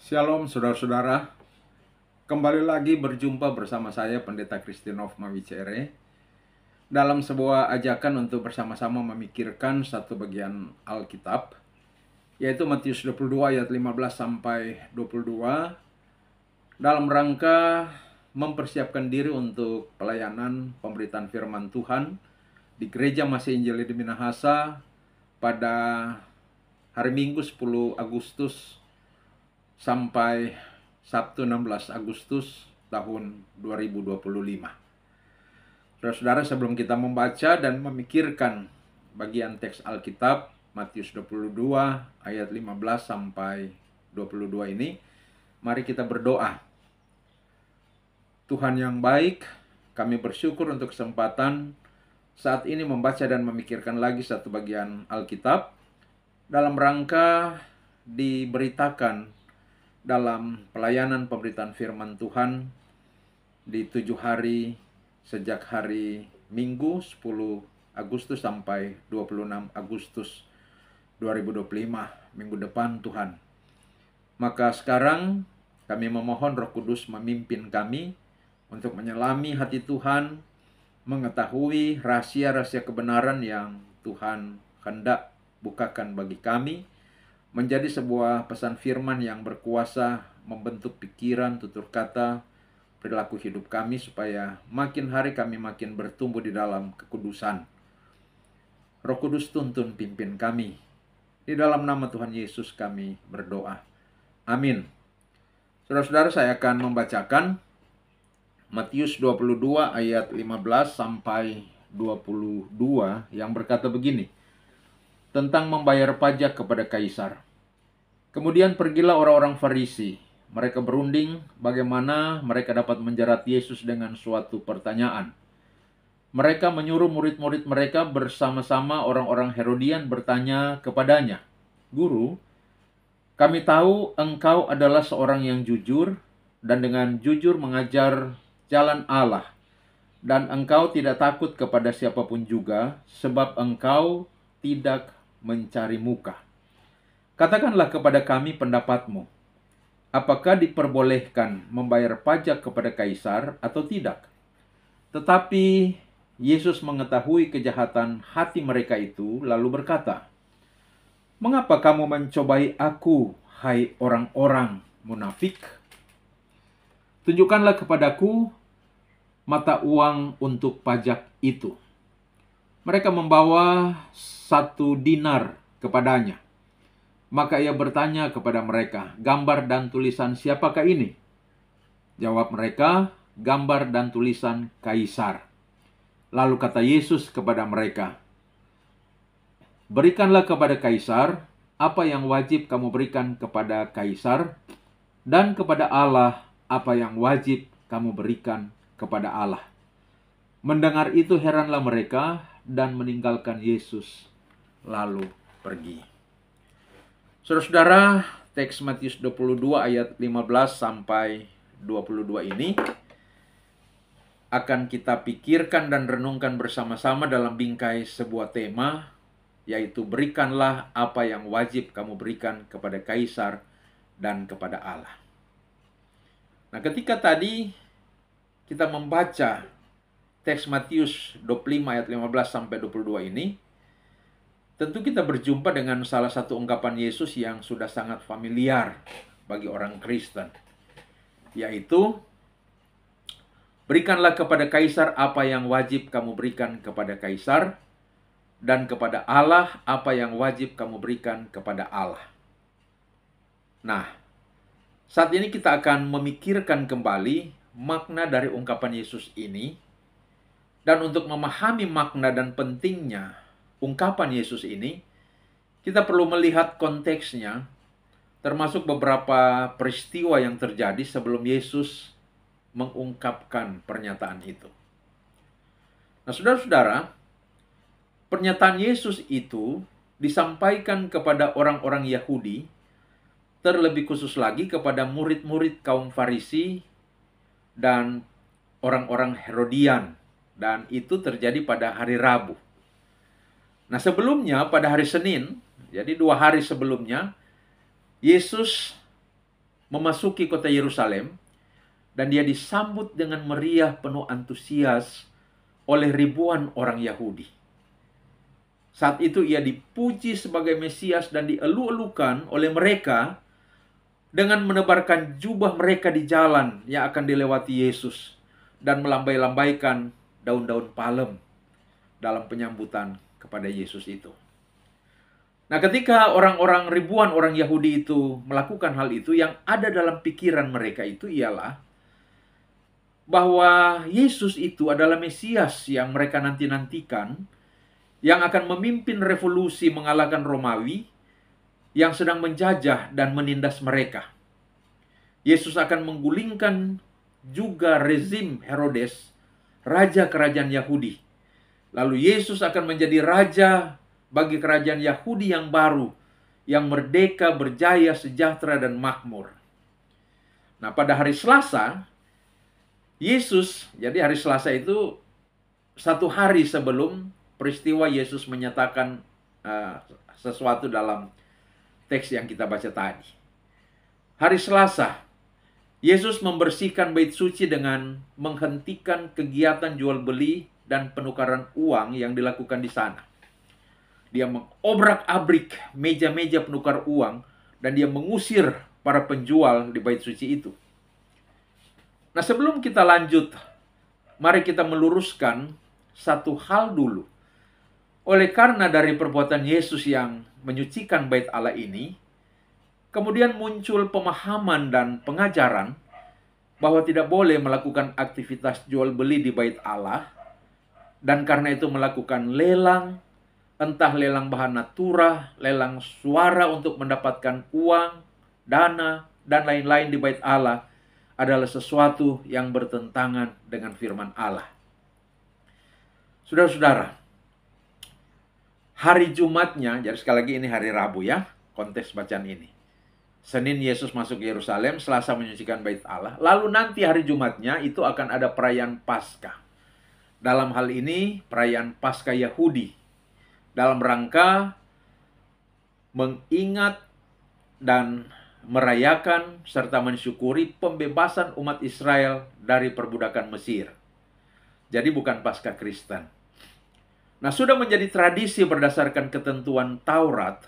Shalom saudara-saudara, kembali lagi berjumpa bersama saya Pendeta Kristinov Mawicere dalam sebuah ajakan untuk bersama-sama memikirkan satu bagian Alkitab, yaitu Matius 22 ayat 15 sampai 22, dalam rangka mempersiapkan diri untuk pelayanan pemberitaan firman Tuhan di Gereja Masih Injili di Minahasa pada hari Minggu 10 Agustus sampai Sabtu 16 Agustus tahun 2025. Saudara-saudara, sebelum kita membaca dan memikirkan bagian teks Alkitab Matius 22 ayat 15 sampai 22 ini, mari kita berdoa. Tuhan yang baik, kami bersyukur untuk kesempatan saat ini membaca dan memikirkan lagi satu bagian Alkitab dalam rangka diberitakan dalam pelayanan pemberitaan firman Tuhan di 7 hari sejak hari Minggu 10 Agustus sampai 26 Agustus 2025, minggu depan Tuhan. Maka sekarang kami memohon Roh Kudus memimpin kami untuk menyelami hati Tuhan, mengetahui rahasia-rahasia kebenaran yang Tuhan hendak bukakan bagi kami, menjadi sebuah pesan firman yang berkuasa membentuk pikiran, tutur kata, perilaku hidup kami supaya makin hari kami makin bertumbuh di dalam kekudusan. Roh Kudus tuntun pimpin kami. Di dalam nama Tuhan Yesus kami berdoa. Amin. Saudara-saudara, saya akan membacakan Matius 22 ayat 15 sampai 22 yang berkata begini. Tentang membayar pajak kepada kaisar. Kemudian pergilah orang-orang Farisi. Mereka berunding bagaimana mereka dapat menjerat Yesus dengan suatu pertanyaan. Mereka menyuruh murid-murid mereka bersama-sama orang-orang Herodian bertanya kepadanya, "Guru, kami tahu engkau adalah seorang yang jujur dan dengan jujur mengajar jalan Allah. Dan engkau tidak takut kepada siapapun juga, sebab engkau tidak mencari muka. Katakanlah kepada kami pendapatmu. Apakah diperbolehkan membayar pajak kepada kaisar atau tidak?" Tetapi Yesus mengetahui kejahatan hati mereka itu, lalu berkata, "Mengapa kamu mencobai aku, hai orang-orang munafik? Tunjukkanlah kepadaku mata uang untuk pajak itu." Mereka membawa 1 dinar kepadanya. Maka ia bertanya kepada mereka, "Gambar dan tulisan siapakah ini?" Jawab mereka, "Gambar dan tulisan kaisar." Lalu kata Yesus kepada mereka, "Berikanlah kepada kaisar apa yang wajib kamu berikan kepada kaisar, dan kepada Allah apa yang wajib kamu berikan kepada Allah." Mendengar itu heranlah mereka dan meninggalkan Yesus lalu pergi. Saudara-saudara, teks Matius 22 ayat 15 sampai 22 ini akan kita pikirkan dan renungkan bersama-sama dalam bingkai sebuah tema, yaitu berikanlah apa yang wajib kamu berikan kepada kaisar dan kepada Allah. Nah, ketika tadi kita membaca teks Matius 25 ayat 15 sampai 22 ini, tentu kita berjumpa dengan salah satu ungkapan Yesus yang sudah sangat familiar bagi orang Kristen, yaitu berikanlah kepada kaisar apa yang wajib kamu berikan kepada kaisar, dan kepada Allah apa yang wajib kamu berikan kepada Allah. Nah, saat ini kita akan memikirkan kembali makna dari ungkapan Yesus ini. Dan untuk memahami makna dan pentingnya ungkapan Yesus ini, kita perlu melihat konteksnya, termasuk beberapa peristiwa yang terjadi sebelum Yesus mengungkapkan pernyataan itu. Nah, saudara-saudara, pernyataan Yesus itu disampaikan kepada orang-orang Yahudi, terlebih khusus lagi kepada murid-murid kaum Farisi dan orang-orang Herodian. Dan itu terjadi pada hari Rabu. Nah, sebelumnya pada hari Senin, jadi 2 hari sebelumnya, Yesus memasuki kota Yerusalem dan dia disambut dengan meriah penuh antusias oleh ribuan orang Yahudi. Saat itu ia dipuji sebagai Mesias dan dielu-elukan oleh mereka dengan menebarkan jubah mereka di jalan yang akan dilewati Yesus dan melambai-lambaikan daun-daun palem dalam penyambutan kepada Yesus itu. Nah, ketika ribuan orang Yahudi itu melakukan hal itu, yang ada dalam pikiran mereka itu ialah bahwa Yesus itu adalah Mesias yang mereka nanti-nantikan, yang akan memimpin revolusi mengalahkan Romawi yang sedang menjajah dan menindas mereka. Yesus akan menggulingkan juga rezim Herodes, raja kerajaan Yahudi. Lalu Yesus akan menjadi raja bagi kerajaan Yahudi yang baru, yang merdeka, berjaya, sejahtera, dan makmur. Nah, pada hari Selasa, jadi hari Selasa itu satu hari sebelum peristiwa Yesus menyatakan sesuatu dalam teks yang kita baca tadi. Hari Selasa, Yesus membersihkan bait suci dengan menghentikan kegiatan jual beli dan penukaran uang yang dilakukan di sana. Dia mengobrak-abrik meja-meja penukar uang dan dia mengusir para penjual di bait suci itu. Nah, sebelum kita lanjut, mari kita meluruskan satu hal dulu. Oleh karena dari perbuatan Yesus yang menyucikan bait Allah ini, kemudian muncul pemahaman dan pengajaran bahwa tidak boleh melakukan aktivitas jual beli di bait Allah, dan karena itu melakukan lelang, entah lelang bahan natura, lelang suara untuk mendapatkan uang, dana, dan lain-lain di bait Allah adalah sesuatu yang bertentangan dengan firman Allah. Saudara-saudara, hari Jumatnya, jadi sekali lagi ini hari Rabu ya, konteks bacaan ini. Senin Yesus masuk ke Yerusalem, Selasa menyucikan bait Allah. Lalu nanti hari Jumatnya itu akan ada perayaan Paskah. Dalam hal ini perayaan Paskah Yahudi. Dalam rangka mengingat dan merayakan serta mensyukuri pembebasan umat Israel dari perbudakan Mesir. Jadi bukan Paskah Kristen. Nah, sudah menjadi tradisi berdasarkan ketentuan Taurat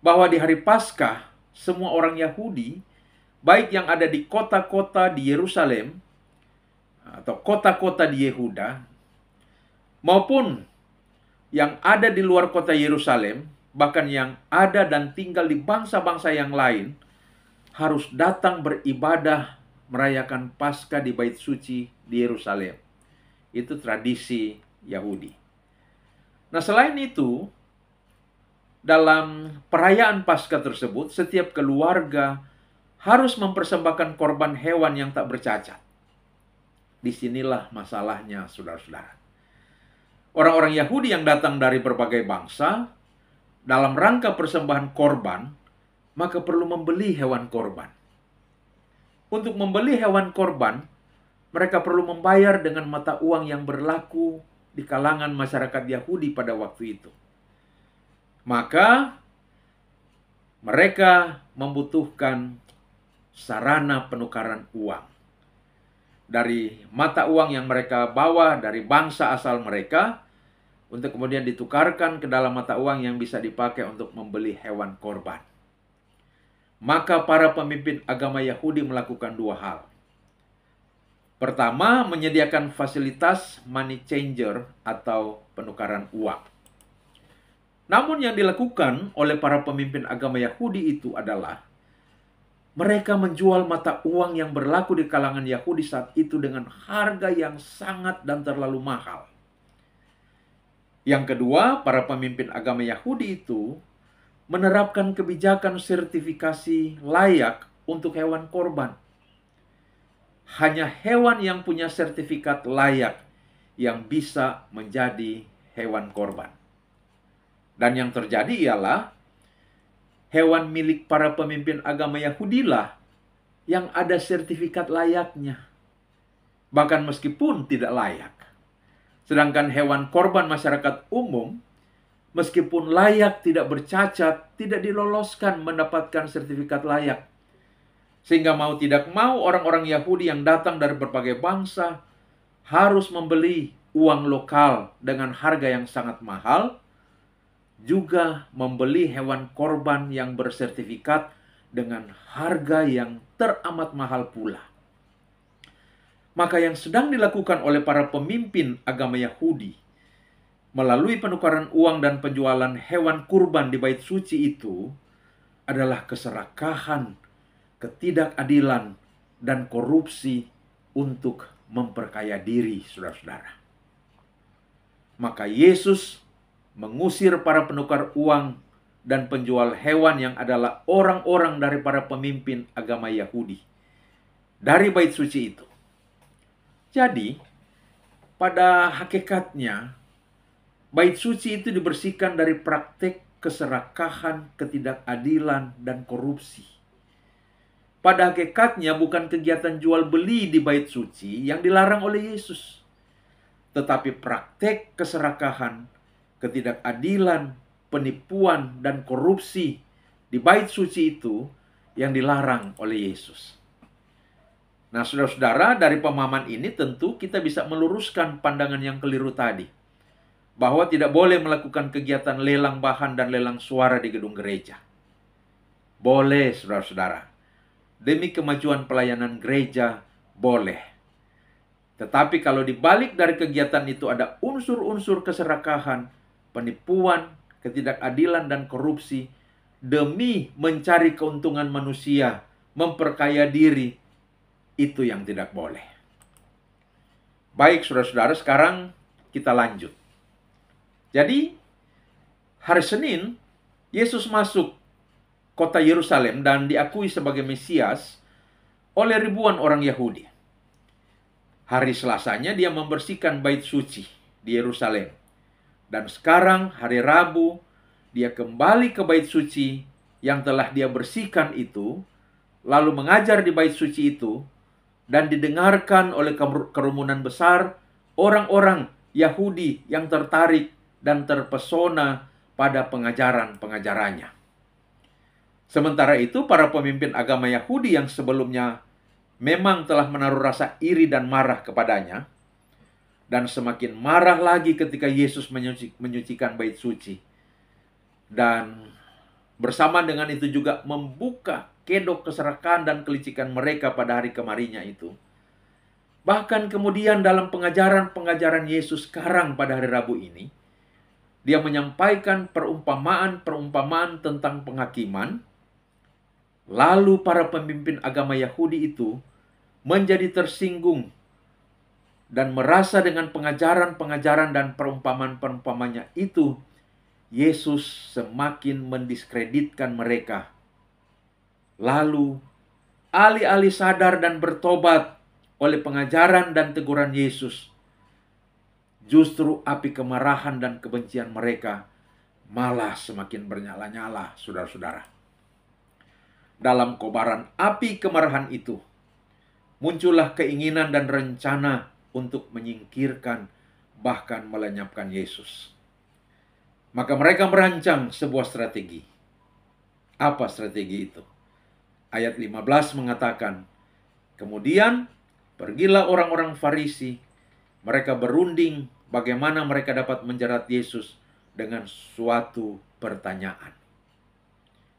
bahwa di hari Paskah semua orang Yahudi, baik yang ada di kota-kota di Yerusalem atau kota-kota di Yehuda, maupun yang ada di luar kota Yerusalem, bahkan yang ada dan tinggal di bangsa-bangsa yang lain, harus datang beribadah merayakan Paskah di bait suci di Yerusalem. Itu tradisi Yahudi. Nah, selain itu, dalam perayaan Paskah tersebut, setiap keluarga harus mempersembahkan korban hewan yang tak bercacat. Disinilah masalahnya, saudara-saudara. Orang-orang Yahudi yang datang dari berbagai bangsa, dalam rangka persembahan korban, maka perlu membeli hewan korban. Untuk membeli hewan korban, mereka perlu membayar dengan mata uang yang berlaku di kalangan masyarakat Yahudi pada waktu itu. Maka mereka membutuhkan sarana penukaran uang. Dari mata uang yang mereka bawa dari bangsa asal mereka, untuk kemudian ditukarkan ke dalam mata uang yang bisa dipakai untuk membeli hewan korban. Maka para pemimpin agama Yahudi melakukan dua hal. Pertama, menyediakan fasilitas money changer atau penukaran uang. Namun yang dilakukan oleh para pemimpin agama Yahudi itu adalah mereka menjual mata uang yang berlaku di kalangan Yahudi saat itu dengan harga yang sangat dan terlalu mahal. Yang kedua, para pemimpin agama Yahudi itu menerapkan kebijakan sertifikasi layak untuk hewan korban. Hanya hewan yang punya sertifikat layak yang bisa menjadi hewan korban. Dan yang terjadi ialah hewan milik para pemimpin agama Yahudilah yang ada sertifikat layaknya. Bahkan meskipun tidak layak. Sedangkan hewan korban masyarakat umum, meskipun layak, tidak bercacat, tidak diloloskan mendapatkan sertifikat layak. Sehingga mau tidak mau orang-orang Yahudi yang datang dari berbagai bangsa harus membeli uang lokal dengan harga yang sangat mahal, juga membeli hewan korban yang bersertifikat dengan harga yang teramat mahal pula. Maka yang sedang dilakukan oleh para pemimpin agama Yahudi melalui penukaran uang dan penjualan hewan kurban di bait suci itu adalah keserakahan, ketidakadilan, dan korupsi untuk memperkaya diri, saudara-saudara. Maka Yesus mengusir para penukar uang dan penjual hewan yang adalah orang-orang dari para pemimpin agama Yahudi dari bait suci itu. Jadi, pada hakikatnya, bait suci itu dibersihkan dari praktek keserakahan, ketidakadilan, dan korupsi. Pada hakikatnya bukan kegiatan jual beli di bait suci yang dilarang oleh Yesus, tetapi praktek keserakahan, ketidakadilan, penipuan, dan korupsi di bait suci itu yang dilarang oleh Yesus. Nah, saudara-saudara, dari pemahaman ini tentu kita bisa meluruskan pandangan yang keliru tadi, bahwa tidak boleh melakukan kegiatan lelang bahan dan lelang suara di gedung gereja. Boleh, saudara-saudara. Demi kemajuan pelayanan gereja, boleh. Tetapi kalau dibalik dari kegiatan itu ada unsur-unsur keserakahan, penipuan, ketidakadilan, dan korupsi demi mencari keuntungan manusia, memperkaya diri, itu yang tidak boleh. Baik, saudara-saudara, sekarang kita lanjut. Jadi, hari Senin, Yesus masuk kota Yerusalem dan diakui sebagai Mesias oleh ribuan orang Yahudi. Hari Selasanya dia membersihkan bait suci di Yerusalem. Dan sekarang hari Rabu dia kembali ke bait suci yang telah dia bersihkan itu, lalu mengajar di bait suci itu, dan didengarkan oleh kerumunan besar orang-orang Yahudi yang tertarik dan terpesona pada pengajaran-pengajarannya. Sementara itu, para pemimpin agama Yahudi yang sebelumnya memang telah menaruh rasa iri dan marah kepadanya, dan semakin marah lagi ketika Yesus menyucikan bait suci. Dan bersama dengan itu juga membuka kedok keserakahan dan kelicikan mereka pada hari kemarinya itu. Bahkan kemudian dalam pengajaran-pengajaran Yesus sekarang pada hari Rabu ini, dia menyampaikan perumpamaan-perumpamaan tentang penghakiman. Lalu para pemimpin agama Yahudi itu menjadi tersinggung dan merasa dengan pengajaran-pengajaran dan perumpamaan-perumpamannya itu, Yesus semakin mendiskreditkan mereka. Lalu, alih-alih sadar dan bertobat oleh pengajaran dan teguran Yesus, justru api kemarahan dan kebencian mereka malah semakin bernyala-nyala, saudara-saudara. Dalam kobaran api kemarahan itu, muncullah keinginan dan rencana untuk menyingkirkan, bahkan melenyapkan Yesus. Maka mereka merancang sebuah strategi. Apa strategi itu? Ayat 15 mengatakan, kemudian pergilah orang-orang Farisi, mereka berunding bagaimana mereka dapat menjerat Yesus dengan suatu pertanyaan.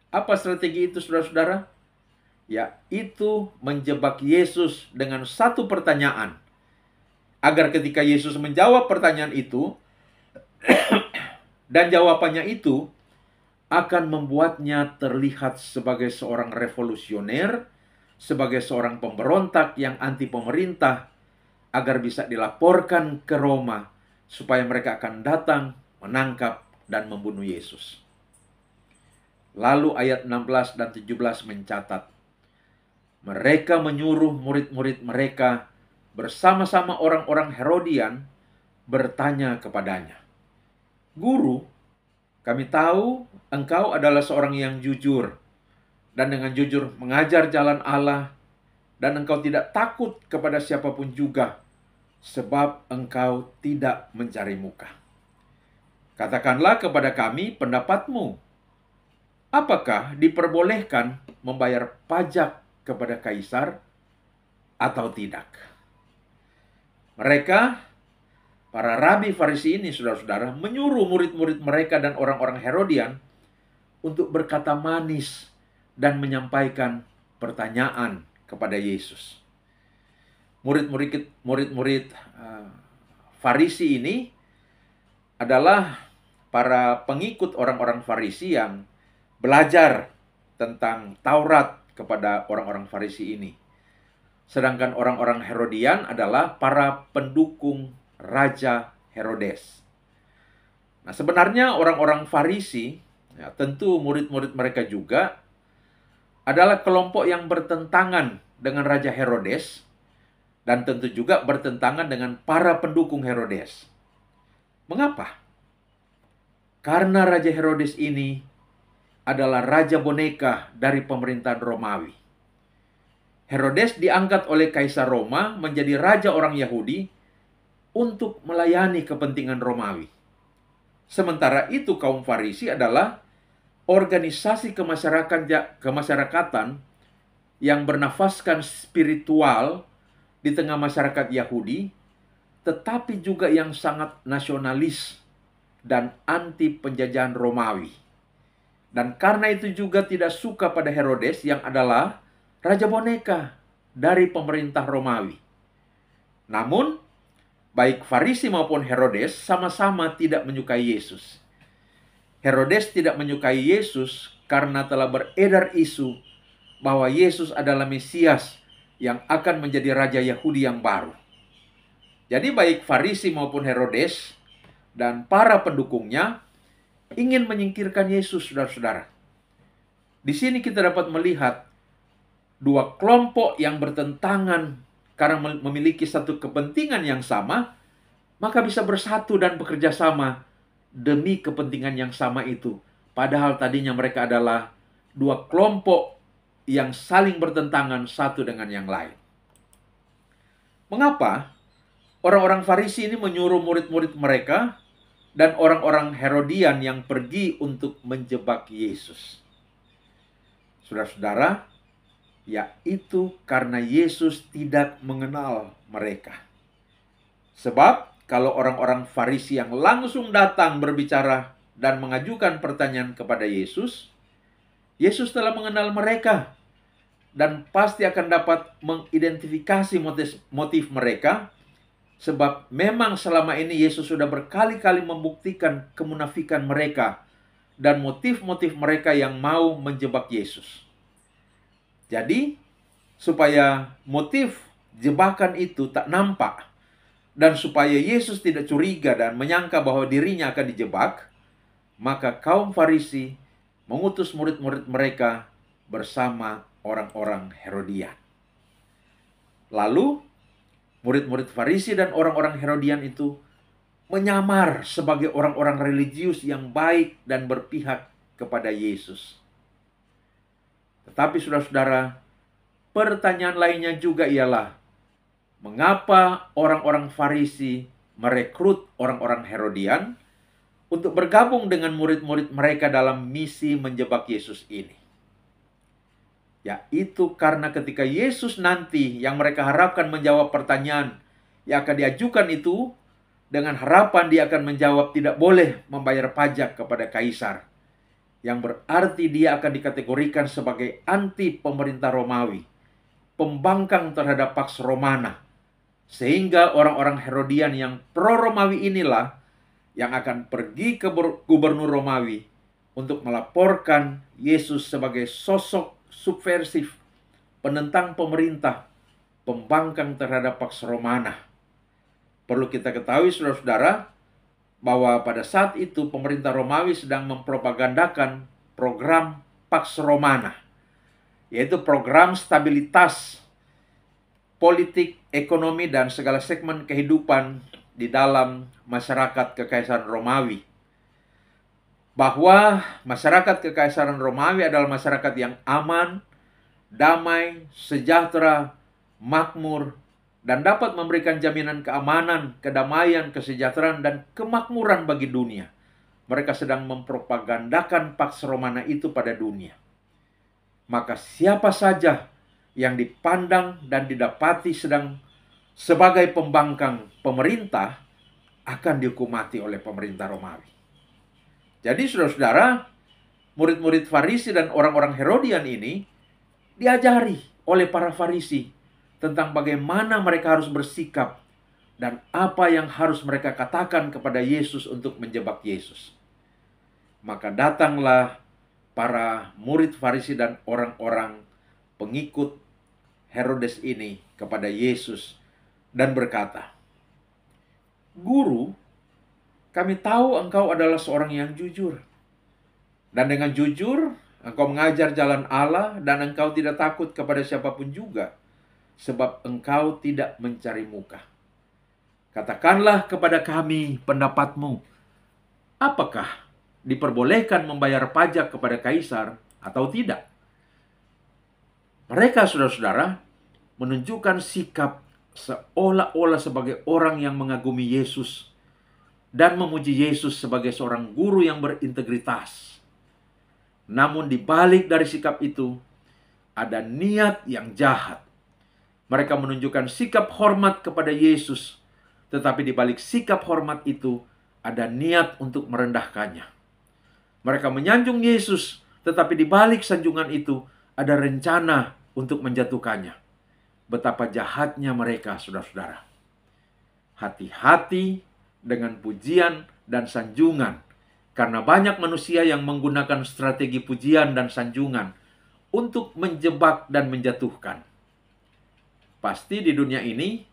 Apa strategi itu, saudara-saudara? Yaitu menjebak Yesus dengan satu pertanyaan. Agar ketika Yesus menjawab pertanyaan itu, dan jawabannya itu akan membuatnya terlihat sebagai seorang revolusioner, sebagai seorang pemberontak yang anti pemerintah, agar bisa dilaporkan ke Roma, supaya mereka akan datang, menangkap, dan membunuh Yesus. Lalu ayat 16 dan 17 mencatat, mereka menyuruh murid-murid mereka bersama-sama orang-orang Herodian bertanya kepadanya, Guru, kami tahu engkau adalah seorang yang jujur dan dengan jujur mengajar jalan Allah, dan engkau tidak takut kepada siapapun juga, sebab engkau tidak mencari muka. Katakanlah kepada kami pendapatmu. Apakah diperbolehkan membayar pajak kepada kaisar atau tidak. Mereka, para rabi Farisi ini, saudara-saudara, menyuruh murid-murid mereka dan orang-orang Herodian untuk berkata manis dan menyampaikan pertanyaan kepada Yesus. Murid-murid Farisi ini adalah para pengikut orang-orang Farisi yang belajar tentang Taurat kepada orang-orang Farisi ini. Sedangkan orang-orang Herodian adalah para pendukung Raja Herodes. Nah, sebenarnya orang-orang Farisi, ya, tentu murid-murid mereka juga, adalah kelompok yang bertentangan dengan Raja Herodes dan tentu juga bertentangan dengan para pendukung Herodes. Mengapa? Karena Raja Herodes ini adalah raja boneka dari pemerintahan Romawi. Herodes diangkat oleh Kaisar Roma menjadi raja orang Yahudi untuk melayani kepentingan Romawi. Sementara itu kaum Farisi adalah organisasi kemasyarakatan yang bernafaskan spiritual di tengah masyarakat Yahudi, tetapi juga yang sangat nasionalis dan anti penjajahan Romawi. Dan karena itu juga tidak suka pada Herodes yang adalah raja boneka dari pemerintah Romawi. Namun, baik Farisi maupun Herodes sama-sama tidak menyukai Yesus. Herodes tidak menyukai Yesus karena telah beredar isu bahwa Yesus adalah Mesias yang akan menjadi raja Yahudi yang baru. Jadi baik Farisi maupun Herodes dan para pendukungnya ingin menyingkirkan Yesus, saudara-saudara. Di sini kita dapat melihat dua kelompok yang bertentangan karena memiliki satu kepentingan yang sama, maka bisa bersatu dan bekerja sama demi kepentingan yang sama itu. Padahal tadinya mereka adalah dua kelompok yang saling bertentangan satu dengan yang lain. Mengapa orang-orang Farisi ini menyuruh murid-murid mereka dan orang-orang Herodian yang pergi untuk menjebak Yesus? Saudara-saudara, yaitu karena Yesus tidak mengenal mereka. Sebab kalau orang-orang Farisi yang langsung datang berbicara dan mengajukan pertanyaan kepada Yesus, Yesus telah mengenal mereka dan pasti akan dapat mengidentifikasi motif mereka, sebab memang selama ini Yesus sudah berkali-kali membuktikan kemunafikan mereka dan motif-motif mereka yang mau menjebak Yesus. Jadi, supaya motif jebakan itu tak nampak dan supaya Yesus tidak curiga dan menyangka bahwa dirinya akan dijebak, maka kaum Farisi mengutus murid-murid mereka bersama orang-orang Herodian. Lalu, murid-murid Farisi dan orang-orang Herodian itu menyamar sebagai orang-orang religius yang baik dan berpihak kepada Yesus. Tetapi saudara-saudara, pertanyaan lainnya juga ialah, mengapa orang-orang Farisi merekrut orang-orang Herodian untuk bergabung dengan murid-murid mereka dalam misi menjebak Yesus ini? Yaitu karena ketika Yesus nanti yang mereka harapkan menjawab pertanyaan yang akan diajukan itu, dengan harapan dia akan menjawab tidak boleh membayar pajak kepada kaisar, yang berarti dia akan dikategorikan sebagai anti pemerintah Romawi, pembangkang terhadap Pax Romana, sehingga orang-orang Herodian yang pro-Romawi inilah yang akan pergi ke gubernur Romawi untuk melaporkan Yesus sebagai sosok subversif, penentang pemerintah, pembangkang terhadap Pax Romana. Perlu kita ketahui, saudara-saudara, bahwa pada saat itu pemerintah Romawi sedang mempropagandakan program Pax Romana, yaitu program stabilitas politik, ekonomi, dan segala segmen kehidupan di dalam masyarakat Kekaisaran Romawi. Bahwa masyarakat Kekaisaran Romawi adalah masyarakat yang aman, damai, sejahtera, makmur, dan dapat memberikan jaminan keamanan, kedamaian, kesejahteraan, dan kemakmuran bagi dunia. Mereka sedang mempropagandakan Pax Romana itu pada dunia. Maka siapa saja yang dipandang dan didapati sedang sebagai pembangkang pemerintah akan dihukum mati oleh pemerintah Romawi. Jadi saudara-saudara, murid-murid Farisi dan orang-orang Herodian ini diajari oleh para Farisi tentang bagaimana mereka harus bersikap dan apa yang harus mereka katakan kepada Yesus untuk menjebak Yesus. Maka datanglah para murid Farisi dan orang-orang pengikut Herodes ini kepada Yesus dan berkata, "Guru, kami tahu engkau adalah seorang yang jujur. Dan dengan jujur, engkau mengajar jalan Allah dan engkau tidak takut kepada siapapun juga, sebab engkau tidak mencari muka. Katakanlah kepada kami pendapatmu, apakah diperbolehkan membayar pajak kepada kaisar atau tidak?" Mereka, saudara-saudara, menunjukkan sikap seolah-olah sebagai orang yang mengagumi Yesus dan memuji Yesus sebagai seorang guru yang berintegritas. Namun di balik dari sikap itu, ada niat yang jahat. Mereka menunjukkan sikap hormat kepada Yesus, tetapi di balik sikap hormat itu, ada niat untuk merendahkannya. Mereka menyanjung Yesus, tetapi di balik sanjungan itu, ada rencana untuk menjatuhkannya. Betapa jahatnya mereka, saudara-saudara. Hati-hati dengan pujian dan sanjungan, karena banyak manusia yang menggunakan strategi pujian dan sanjungan untuk menjebak dan menjatuhkan. Pasti di dunia ini,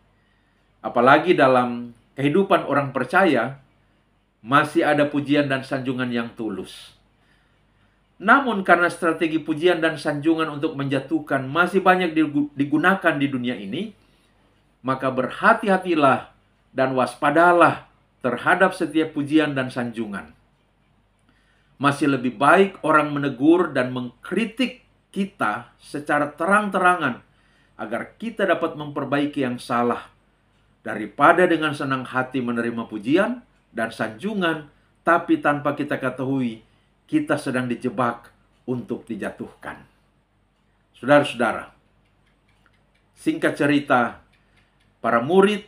apalagi dalam kehidupan orang percaya, masih ada pujian dan sanjungan yang tulus. Namun karena strategi pujian dan sanjungan untuk menjatuhkan masih banyak digunakan di dunia ini, maka berhati-hatilah dan waspadalah terhadap setiap pujian dan sanjungan. Masih lebih baik orang menegur dan mengkritik kita secara terang-terangan agar kita dapat memperbaiki yang salah, daripada dengan senang hati menerima pujian dan sanjungan, tapi tanpa kita ketahui kita sedang dijebak untuk dijatuhkan. Saudara-saudara, singkat cerita, para murid,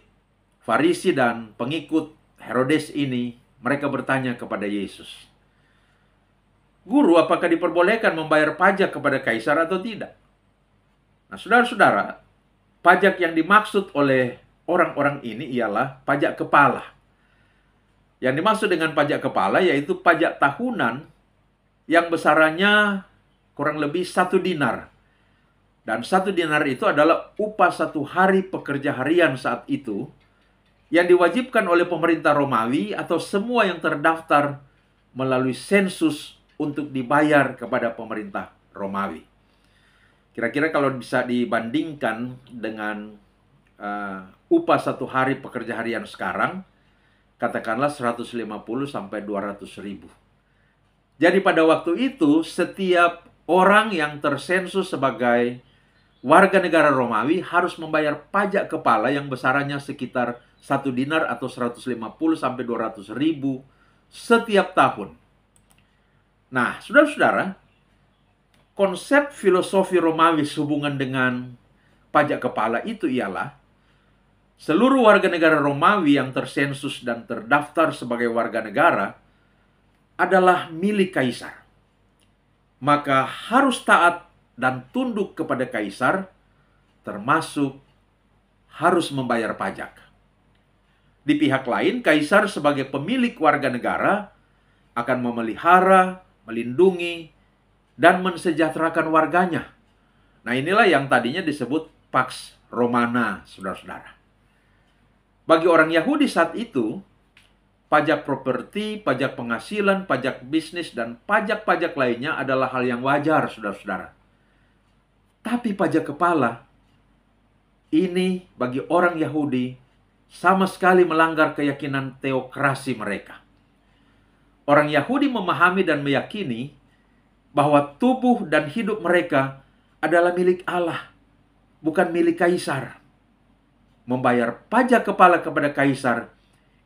Farisi dan pengikut Herodes ini, mereka bertanya kepada Yesus, "Guru, apakah diperbolehkan membayar pajak kepada kaisar atau tidak?" Nah, saudara-saudara, pajak yang dimaksud oleh orang-orang ini ialah pajak kepala. Yang dimaksud dengan pajak kepala yaitu pajak tahunan yang besarannya kurang lebih 1 dinar. Dan 1 dinar itu adalah upah 1 hari pekerja harian saat itu, yang diwajibkan oleh pemerintah Romawi atau semua yang terdaftar melalui sensus untuk dibayar kepada pemerintah Romawi. Kira-kira kalau bisa dibandingkan dengan upah 1 hari pekerja harian sekarang, katakanlah 150 sampai 200 ribu. Jadi pada waktu itu, setiap orang yang tersensus sebagai warga negara Romawi harus membayar pajak kepala yang besarannya sekitar 1 dinar atau 150 sampai 200 ribu setiap tahun. Nah, saudara-saudara, konsep filosofi Romawi sehubungan dengan pajak kepala itu ialah seluruh warga negara Romawi yang tersensus dan terdaftar sebagai warga negara adalah milik kaisar. Maka harus taat dan tunduk kepada kaisar, termasuk harus membayar pajak. Di pihak lain, kaisar sebagai pemilik warga negara akan memelihara, melindungi, dan mensejahterakan warganya. Nah, inilah yang tadinya disebut Pax Romana, saudara-saudara. Bagi orang Yahudi saat itu, pajak properti, pajak penghasilan, pajak bisnis, dan pajak-pajak lainnya adalah hal yang wajar, saudara-saudara. Tapi pajak kepala, ini bagi orang Yahudi sama sekali melanggar keyakinan teokrasi mereka. Orang Yahudi memahami dan meyakini bahwa tubuh dan hidup mereka adalah milik Allah, bukan milik kaisar. Membayar pajak kepala kepada kaisar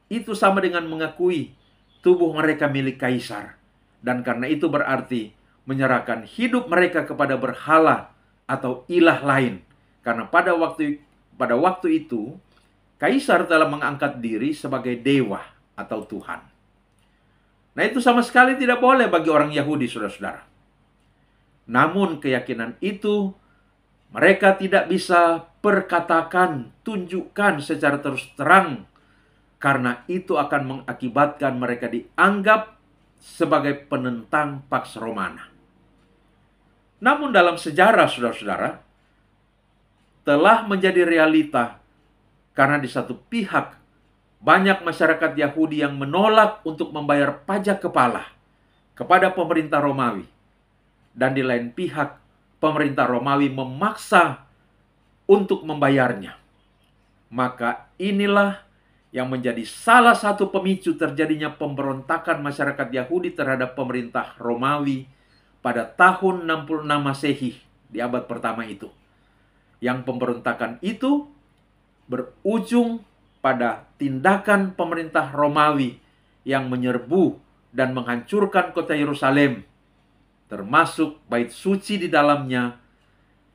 itu sama dengan mengakui tubuh mereka milik kaisar. Dan karena itu berarti menyerahkan hidup mereka kepada berhala atau ilah lain. Karena pada waktu itu, kaisar telah mengangkat diri sebagai dewa atau Tuhan. Nah, itu sama sekali tidak boleh bagi orang Yahudi, saudara-saudara. Namun keyakinan itu mereka tidak bisa perkatakan, tunjukkan secara terus terang, karena itu akan mengakibatkan mereka dianggap sebagai penentang Pax Romana. Namun dalam sejarah, saudara-saudara, telah menjadi realita karena di satu pihak banyak masyarakat Yahudi yang menolak untuk membayar pajak kepala kepada pemerintah Romawi. Dan di lain pihak, pemerintah Romawi memaksa untuk membayarnya. Maka inilah yang menjadi salah satu pemicu terjadinya pemberontakan masyarakat Yahudi terhadap pemerintah Romawi pada tahun 66 Masehi di abad pertama itu. Yang pemberontakan itu berujung pada tindakan pemerintah Romawi yang menyerbu dan menghancurkan kota Yerusalem, termasuk bait suci di dalamnya,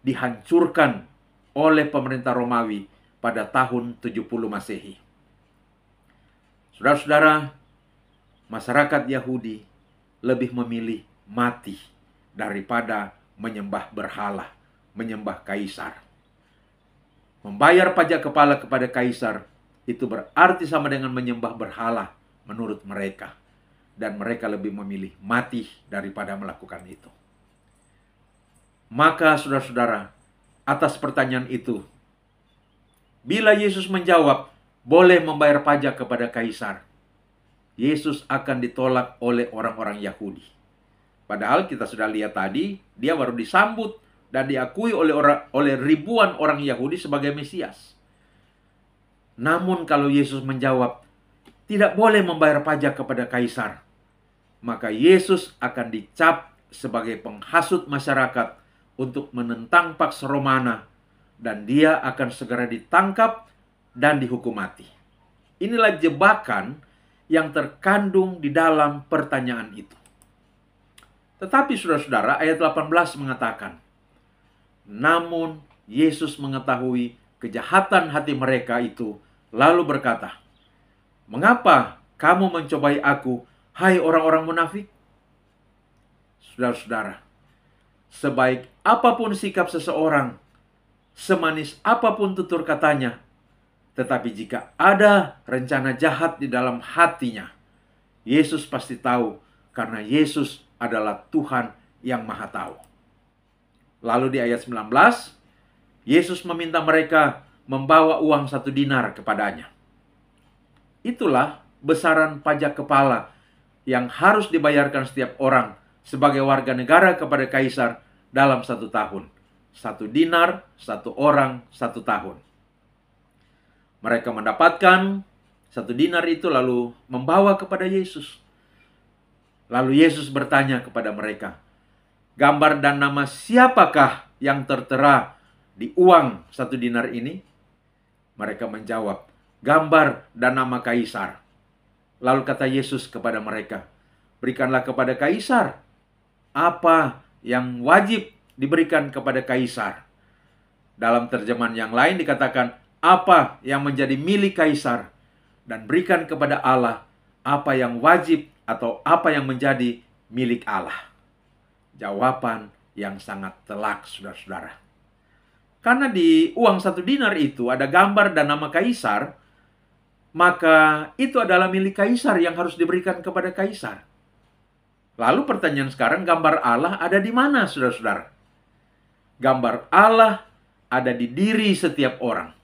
dihancurkan oleh pemerintah Romawi pada tahun 70 Masehi. Saudara-saudara, masyarakat Yahudi lebih memilih mati daripada menyembah berhala, menyembah kaisar. Membayar pajak kepala kepada kaisar itu berarti sama dengan menyembah berhala menurut mereka. Dan mereka lebih memilih mati daripada melakukan itu. Maka saudara-saudara, atas pertanyaan itu, bila Yesus menjawab, boleh membayar pajak kepada kaisar, Yesus akan ditolak oleh orang-orang Yahudi. Padahal kita sudah lihat tadi, dia baru disambut dan diakui oleh ribuan orang Yahudi sebagai Mesias. Namun kalau Yesus menjawab, tidak boleh membayar pajak kepada kaisar, maka Yesus akan dicap sebagai penghasut masyarakat untuk menentang Pax Romana, dan dia akan segera ditangkap dan dihukum mati. Inilah jebakan yang terkandung di dalam pertanyaan itu. Tetapi saudara-saudara, ayat 18 mengatakan, namun Yesus mengetahui kejahatan hati mereka itu, lalu berkata, mengapa kamu mencobai aku, hai orang-orang munafik? Saudara-saudara, sebaik apapun sikap seseorang, semanis apapun tutur katanya, tetapi jika ada rencana jahat di dalam hatinya, Yesus pasti tahu, karena Yesus adalah Tuhan yang Maha Tahu. Lalu di ayat 19, Yesus meminta mereka membawa uang 1 dinar kepadanya. Itulah besaran pajak kepala yang harus dibayarkan setiap orang sebagai warga negara kepada kaisar dalam 1 tahun. 1 dinar, 1 orang, 1 tahun. Mereka mendapatkan 1 dinar itu lalu membawa kepada Yesus. Lalu Yesus bertanya kepada mereka, gambar dan nama siapakah yang tertera di uang 1 dinar ini? Mereka menjawab, gambar dan nama kaisar. Lalu kata Yesus kepada mereka, berikanlah kepada kaisar apa yang wajib diberikan kepada kaisar. Dalam terjemahan yang lain dikatakan, apa yang menjadi milik kaisar, dan berikan kepada Allah apa yang wajib atau apa yang menjadi milik Allah. Jawaban yang sangat telak, saudara-saudara. Karena di uang 1 dinar itu ada gambar dan nama kaisar, maka itu adalah milik kaisar yang harus diberikan kepada kaisar. Lalu pertanyaan sekarang, gambar Allah ada di mana, saudara-saudara? Gambar Allah ada di diri setiap orang.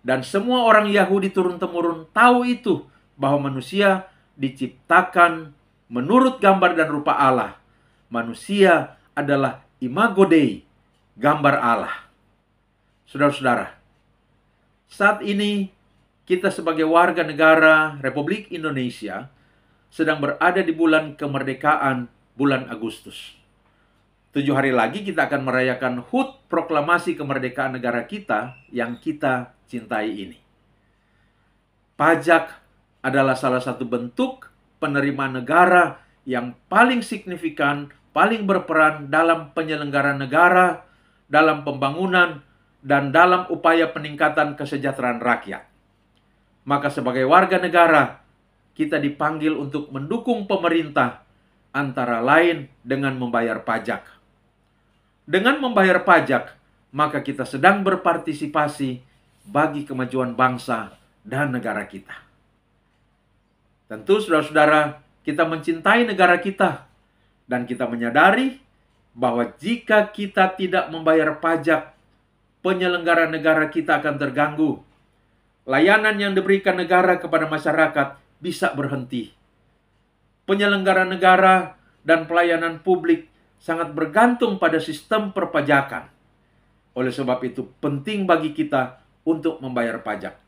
Dan semua orang Yahudi turun-temurun tahu itu, bahwa manusia diciptakan menurut gambar dan rupa Allah. Manusia adalah imago Dei, gambar Allah. Saudara-saudara, saat ini kita sebagai warga negara Republik Indonesia sedang berada di bulan kemerdekaan, bulan Agustus. 7 hari lagi kita akan merayakan HUT, proklamasi kemerdekaan negara kita yang kita cintai ini. Pajak adalah salah satu bentuk penerimaan negara yang paling signifikan, paling berperan dalam penyelenggaraan negara dalam pembangunan dan dalam upaya peningkatan kesejahteraan rakyat. Maka sebagai warga negara, kita dipanggil untuk mendukung pemerintah, antara lain dengan membayar pajak. Dengan membayar pajak, maka kita sedang berpartisipasi bagi kemajuan bangsa dan negara kita. Tentu saudara-saudara, kita mencintai negara kita, dan kita menyadari bahwa jika kita tidak membayar pajak, penyelenggara negara kita akan terganggu. Layanan yang diberikan negara kepada masyarakat bisa berhenti. Penyelenggara negara dan pelayanan publik sangat bergantung pada sistem perpajakan. Oleh sebab itu, penting bagi kita untuk membayar pajak.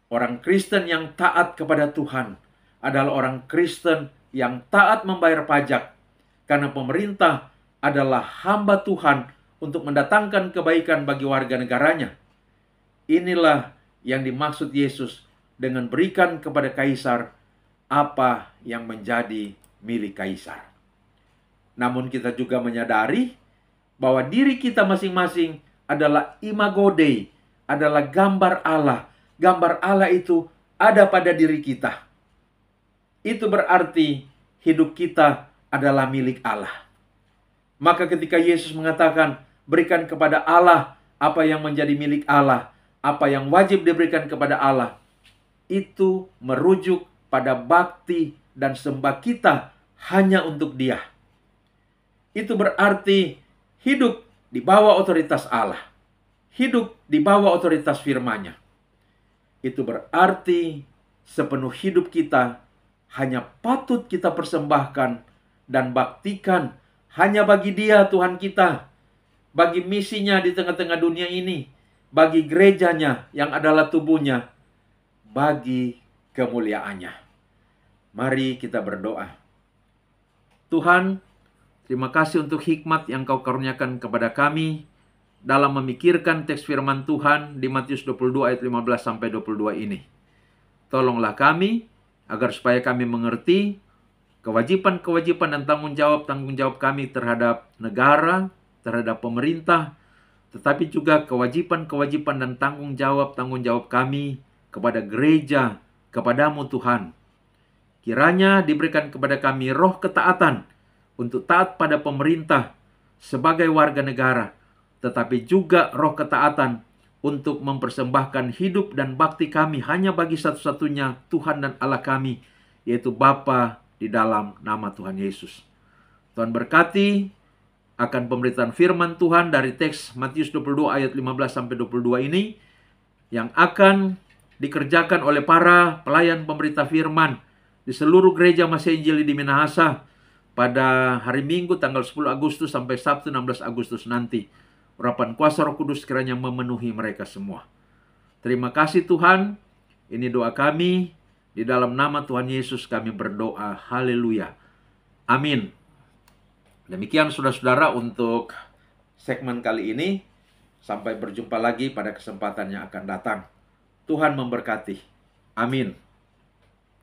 Orang Kristen yang taat kepada Tuhan adalah orang Kristen yang taat membayar pajak, karena pemerintah adalah hamba Tuhan untuk mendatangkan kebaikan bagi warga negaranya. Inilah yang dimaksud Yesus dengan berikan kepada kaisar apa yang menjadi milik kaisar. Namun kita juga menyadari bahwa diri kita masing-masing adalah imago Dei, adalah gambar Allah. Gambar Allah itu ada pada diri kita. Itu berarti hidup kita adalah milik Allah. Maka ketika Yesus mengatakan, berikan kepada Allah apa yang menjadi milik Allah, apa yang wajib diberikan kepada Allah, itu merujuk pada bakti dan sembah kita hanya untuk Dia. Itu berarti hidup di bawah otoritas Allah, hidup di bawah otoritas firman-Nya. Itu berarti sepenuh hidup kita hanya patut kita persembahkan dan baktikan hanya bagi Dia, Tuhan kita, bagi misinya di tengah-tengah dunia ini, bagi gerejanya yang adalah tubuhnya, bagi kemuliaannya. Mari kita berdoa. Tuhan, terima kasih untuk hikmat yang Kau karuniakan kepada kami dalam memikirkan teks firman Tuhan di Matius 22 ayat 15-22 ini. Tolonglah kami agar supaya kami mengerti kewajiban-kewajiban dan tanggung jawab kami terhadap negara, terhadap pemerintah, tetapi juga kewajiban-kewajiban dan tanggung jawab kami kepada gereja, kepadamu Tuhan. Kiranya diberikan kepada kami roh ketaatan untuk taat pada pemerintah sebagai warga negara, tetapi juga roh ketaatan untuk mempersembahkan hidup dan bakti kami hanya bagi satu-satunya Tuhan dan Allah kami, yaitu Bapa di dalam nama Tuhan Yesus. Tuhan berkati akan pemberitaan firman Tuhan dari teks Matius 22 ayat 15-22 ini, yang akan dikerjakan oleh para pelayan pemberita firman di seluruh gereja Masih Injili di Minahasa pada hari Minggu tanggal 10 Agustus sampai Sabtu 16 Agustus nanti. Urapan kuasa Roh Kudus kiranya memenuhi mereka semua. Terima kasih Tuhan. Ini doa kami. Di dalam nama Tuhan Yesus kami berdoa. Haleluya. Amin. Demikian saudara-saudara untuk segmen kali ini. Sampai berjumpa lagi pada kesempatan yang akan datang. Tuhan memberkati. Amin.